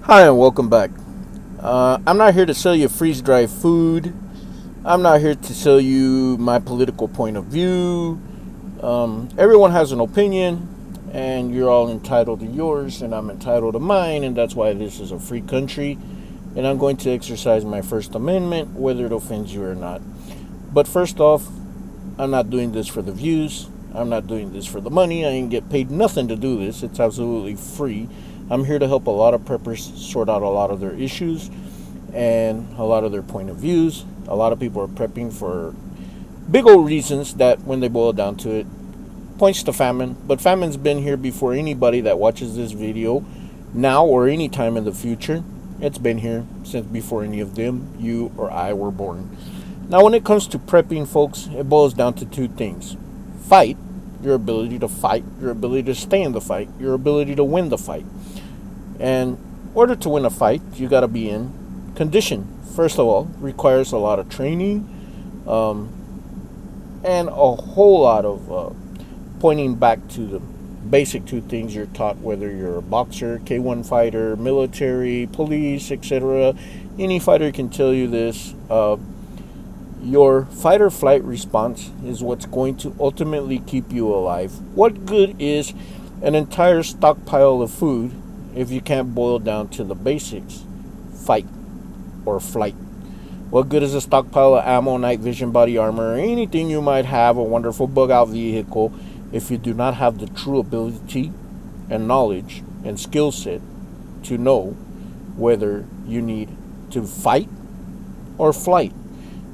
Hi and welcome back. I'm not here to sell you freeze-dried food. I'm not here to sell you my political point of view. Everyone has an opinion, and you're all entitled to yours, and I'm entitled to mine, and that's why this is a free country. And I'm going to exercise my First Amendment, whether it offends you or not. But first off, I'm not doing this for the views. I'm not doing this for the money. I ain't get paid nothing to do this. It's absolutely free. I'm here to help a lot of preppers sort out a lot of their issues and a lot of their point of views. A lot of people are prepping for big old reasons that, when they boil down to it, points to famine. But famine's been here before anybody that watches this video now or any time in the future. It's been here since before any of them, you or I, were born. Now, when it comes to prepping, folks, it boils down to two things. Fight, your ability to fight, your ability to stay in the fight, your ability to win the fight. And in order to win a fight, you got to be in condition. First of all, requires a lot of training and a whole lot of pointing back to the basic two things you're taught, whether you're a boxer, K1 fighter, military, police, etc. Any fighter can tell you this. Your fight or flight response is what's going to ultimately keep you alive. What good is an entire stockpile of food if you can't boil down to the basics? Fight or flight. What good is a stockpile of ammo, night vision, body armor, or anything you might have, a wonderful bug out vehicle, if you do not have the true ability and knowledge and skill set to know whether you need to fight or flight?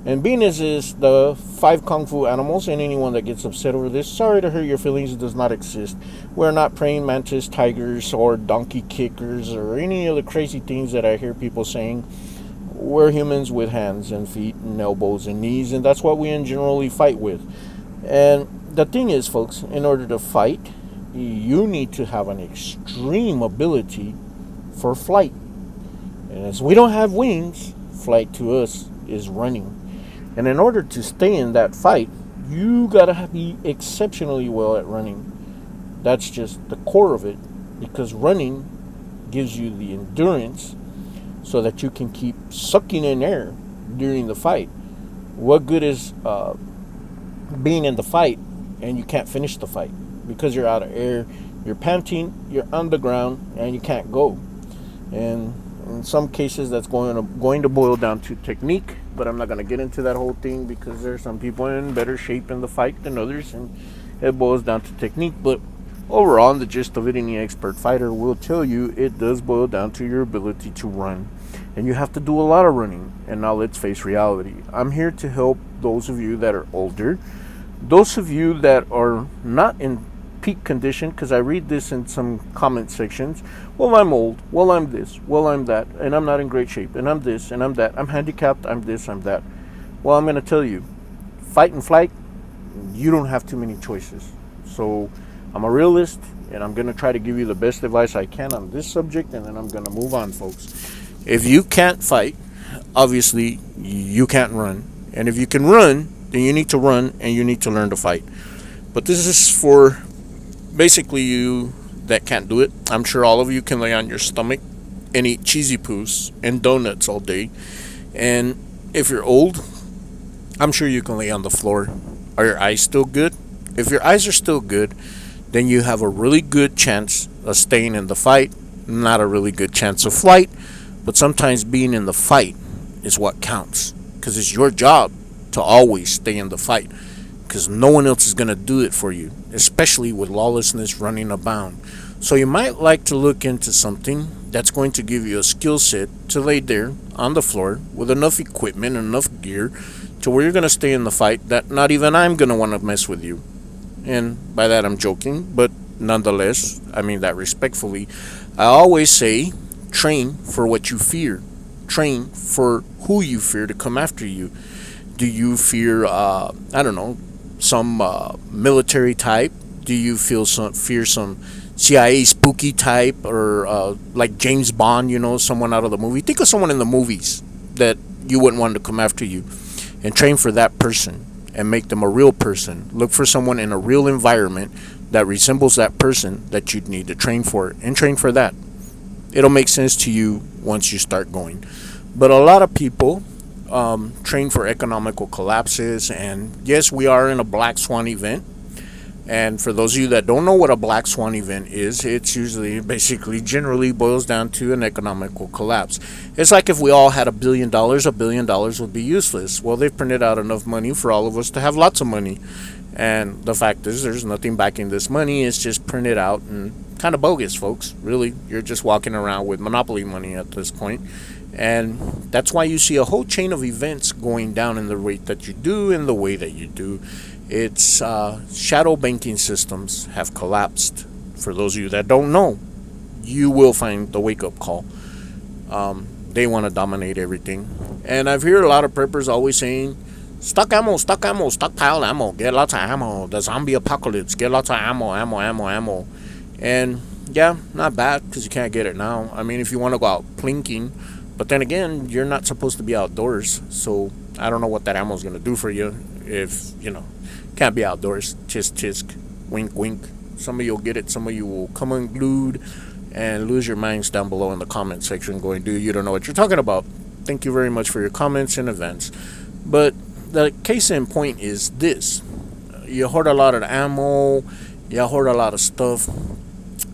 And being as is the 5 Kung Fu animals, and anyone that gets upset over this, sorry to hurt your feelings, it does not exist. We're not praying mantis, tigers, or donkey kickers, or any other crazy things that I hear people saying. We're humans with hands and feet and elbows and knees, and that's what we generally fight with. And the thing is, folks, in order to fight, you need to have an extreme ability for flight. And as we don't have wings, flight to us is running. And in order to stay in that fight, you gotta be exceptionally well at running. That's just the core of it, because running gives you the endurance so that you can keep sucking in air during the fight. What good is being in the fight and you can't finish the fight because you're out of air, you're panting, you're on the ground, and you can't go? And in some cases, that's going to boil down to technique, but I'm not going to get into that whole thing because there's some people in better shape in the fight than others, and it boils down to technique. But overall, in the gist of it, any expert fighter will tell you it does boil down to your ability to run, and you have to do a lot of running. And now let's face reality. I'm here to help those of you that are older, those of you that are not in peak condition, because I read this in some comment sections. Well, I'm old. Well, I'm this. Well, I'm that. And I'm not in great shape. And I'm this. And I'm that. I'm handicapped. I'm this. I'm that. Well, I'm going to tell you, fight and flight, you don't have too many choices. So I'm a realist, and I'm going to try to give you the best advice I can on this subject, and then I'm going to move on, folks. If you can't fight, obviously you can't run. And if you can run, then you need to run, and you need to learn to fight. But this is for basically you that can't do it. I'm sure all of you can lay on your stomach and eat cheesy poofs and donuts all day. And if you're old, I'm sure you can lay on the floor. Are your eyes still good? If your eyes are still good, then you have a really good chance of staying in the fight. Not a really good chance of flight, but sometimes being in the fight is what counts, because it's your job to always stay in the fight, because no one else is going to do it for you, especially with lawlessness running abound. So you might like to look into something that's going to give you a skill set to lay there on the floor with enough equipment and enough gear to where you're going to stay in the fight, that not even I'm going to want to mess with you. And by that I'm joking, but nonetheless, I mean that respectfully. I always say, train for what you fear. Train for who you fear to come after you. Do you fear, some military type? Do you fear some CIA spooky type, or like James Bond, someone out of the movie? Think of someone in the movies that you wouldn't want to come after you, and train for that person and make them a real person. Look for someone in a real environment that resembles that person that you'd need to train for, and train for that. It'll make sense to you once you start going. But a lot of people train for economical collapses, and yes, we are in a black swan event. And for those of you that don't know what a black swan event is, it's usually basically generally boils down to an economical collapse. It's like if we all had $1 billion would be useless. Well, they've printed out enough money for all of us to have lots of money. And the fact is, there's nothing backing this money. It's just printed out and kind of bogus, folks. Really, you're just walking around with monopoly money at this point. And that's why you see a whole chain of events going down in the rate that you do, in the way that you do. It's shadow banking systems have collapsed. For those of you that don't know, you will find the wake-up call. They want to dominate everything. And I've heard a lot of preppers always saying, stock ammo, stockpile ammo, get lots of ammo, the zombie apocalypse, get lots of ammo. And yeah, not bad, because you can't get it now. I mean, if you want to go out plinking, but then again, you're not supposed to be outdoors, so I don't know what that ammo is going to do for you if, can't be outdoors. Tisk, tisk, wink, wink. Some of you will get it, some of you will come unglued and lose your minds down below in the comment section going, dude, you don't know what you're talking about. Thank you very much for your comments in advance. But the case in point is this. You hoard a lot of ammo, you hoard a lot of stuff,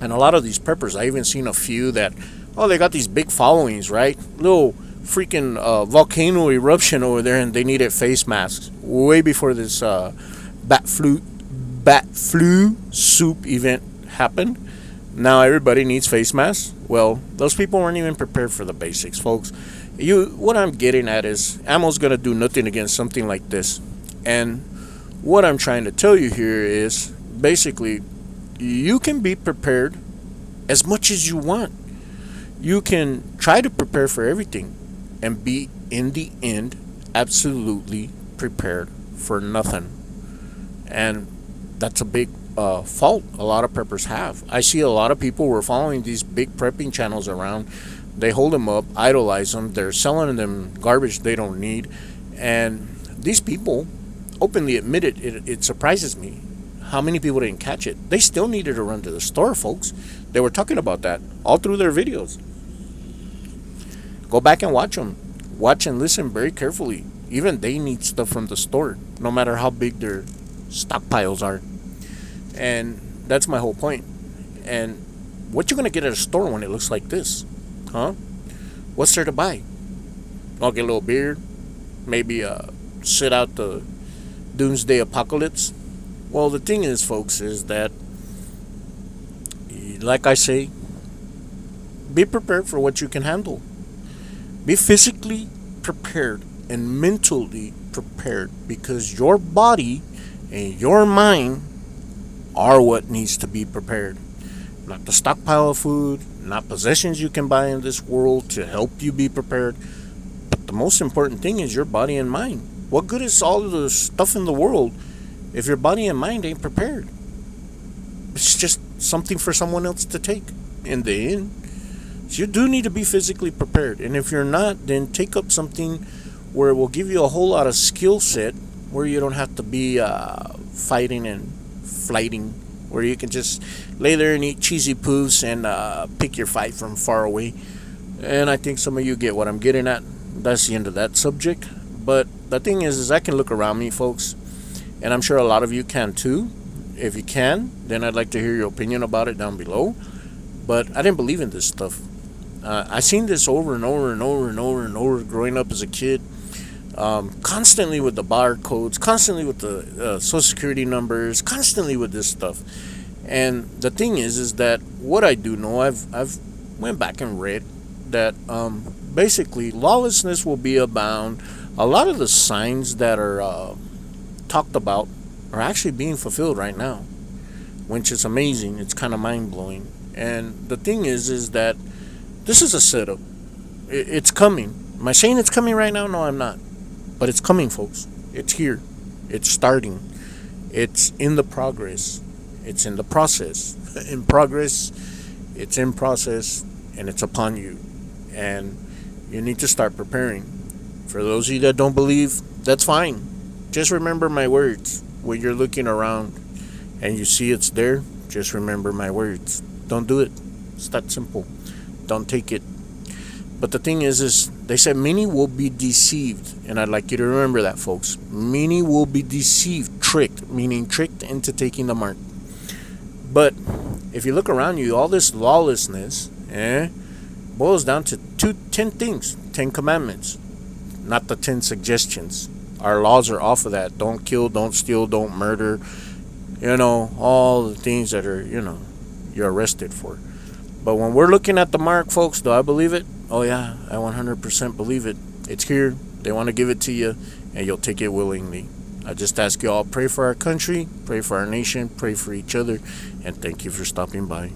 and a lot of these preppers, I even seen a few that, they got these big followings, right? Little freaking volcano eruption over there, and they needed face masks way before this bat flu soup event happened. Now everybody needs face masks. Well, those people weren't even prepared for the basics, folks. What I'm getting at is ammo's gonna do nothing against something like this. And what I'm trying to tell you here is basically you can be prepared as much as you want. You can try to prepare for everything and be in the end absolutely prepared for nothing. And that's a big fault a lot of preppers have. I see a lot of people who are following these big prepping channels around. They hold them up, idolize them. They're selling them garbage they don't need. And these people openly admit it. It surprises me how many people didn't catch it. They still needed to run to the store, folks. They were talking about that all through their videos. Go back and watch them. Watch and listen very carefully. Even they need stuff from the store, no matter how big their stockpiles are. And that's my whole point. And what you gonna get at a store when it looks like this? Huh? What's there to buy? I'll get a little beer, maybe sit out the doomsday apocalypse. Well, the thing is, folks, is that, like I say, be prepared for what you can handle. Be physically prepared and mentally prepared, because your body and your mind are what needs to be prepared. Not the stockpile of food, not possessions you can buy in this world to help you be prepared. But the most important thing is your body and mind. What good is all of the stuff in the world if your body and mind ain't prepared? It's just something for someone else to take in the end. So you do need to be physically prepared. And if you're not, then take up something where it will give you a whole lot of skill set, where you don't have to be fighting and flighting, where you can just lay there and eat cheesy poofs and pick your fight from far away. And I think some of you get what I'm getting at. That's the end of that subject. But the thing is I can look around me, folks, and I'm sure a lot of you can too. If you can, then I'd like to hear your opinion about it down below. But I didn't believe in this stuff. I seen this over and over growing up as a kid. Constantly with the barcodes, constantly with the social security numbers, constantly with this stuff. And the thing is that what I do know, I've went back and read that basically lawlessness will be abound. A lot of the signs that are talked about are actually being fulfilled right now, which is amazing. It's kind of mind-blowing. And the thing is that this is a setup. It's coming. Am I saying it's coming right now? No, I'm not. But it's coming, folks. It's here. It's starting. It's in the progress. It's in the process. In progress, it's in process, and it's upon you. And you need to start preparing. For those of you that don't believe, that's fine. Just remember my words. When you're looking around and you see it's there, just remember my words. Don't do it. It's that simple. don't take it. But the thing is they said many will be deceived, and I'd like you to remember that, folks. Many will be deceived, tricked, meaning tricked into taking the mark. But if you look around you, all this lawlessness, boils down to 10 things, 10 commandments, not the 10 suggestions. Our laws are off of that. Don't kill, don't steal, don't murder. All the things that are, you're arrested for. But when we're looking at the mark, folks, do I believe it? Oh, yeah, I 100% believe it. It's here. They want to give it to you, and you'll take it willingly. I just ask you all, pray for our country, pray for our nation, pray for each other, and thank you for stopping by.